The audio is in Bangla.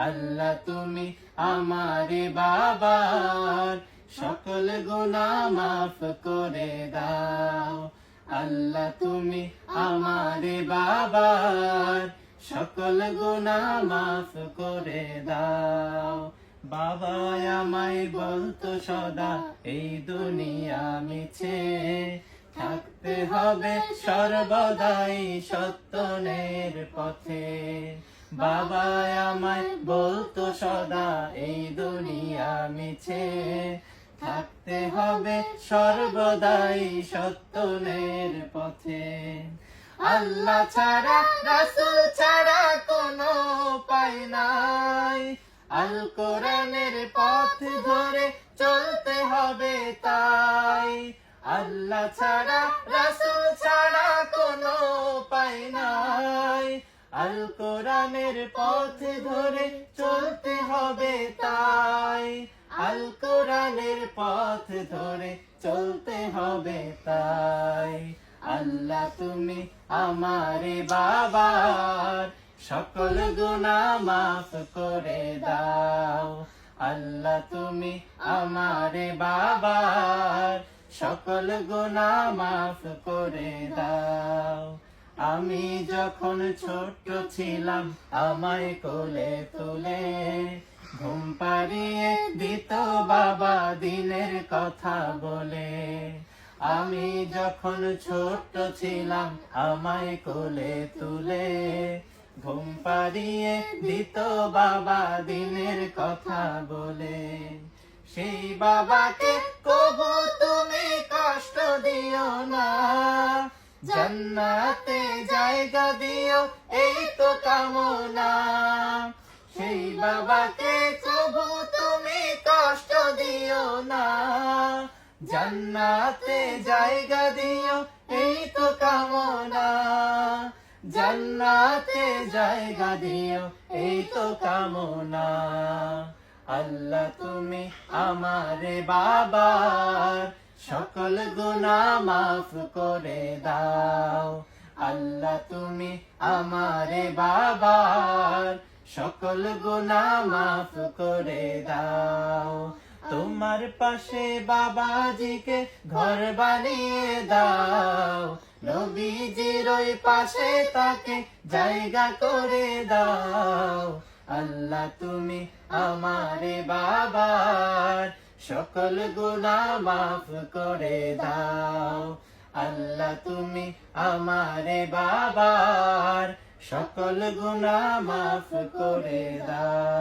আল্লাহ তুমি আমারে বাবার সকল গুনাহ মাফ করে দাও। আল্লাহ তুমি আমারে বাবার সকল গুনাহ মাফ করে দাও। বাবা আমায় বলতো সদা এই দুনিয়া মিছে, থাকতে হবে সর্বদাই সত্যের পথে। বাবা আমায় বলতো সদা এই দুনিয়া মিছে, থাকতে হবে সর্বদাই সত্যের পথে। আল্লাহ ছাড়া রাসূল ছাড়া কোনো উপায় নাই, আল কোরআনের পথ ধরে চলতে হবে তাই। আল্লাহ ছাড়া রাসূল ছাড়া কোনো উপায় নাই, আল কোরআনের পথ ধরে চলতে হবে তাই। আল কোরআনের পথ ধরে চলতে হবে তাই। আল্লাহ তুমি আমারে বাবার সকল গুনাহ মাফ করে দাও। আল্লাহ তুমি আমারে বাবার সকল গুনাহ মাফ করে দাও। আমি যখন ছোট ছিলাম আমায় কোলে তুলে ঘুম পাড়িয়ে দিত বাবা দিনের কথা বলে। আমি যখন ছোট ছিলাম আমায় কোলে তুলে ঘুম পাড়িয়ে দিত বাবা দিনের কথা বলে। সেই বাবাকে কবু তুমি কষ্ট দিও না, জান্নাতে জায়গা দিও এই তো কামনা। সেই বাবাকে কবু তুমি কষ্ট দিও না, জান্নাতে জায়গা দিও এই তো কামনা। জান্নাতে জায়গা দিও এই তো কামনা। আল্লাহ তুমি আমারে বাবার সকল গুনাহ মাফ করে দাও। আল্লাহ তুমি আমারে বাবার সকল গুনাহ মাফ করে দাও। তোমার পাশে বাবাজিকে ঘর বানিয়ে দাও, নবীজির ওই পাশে তাকে জায়গা করে দাও। আল্লাহ তুমি আমারে বাবার সকল গুনাহ মাফ করে দাও। আল্লাহ তুমি আমারে বাবার সকল গুনাহ মাফ করে দাও।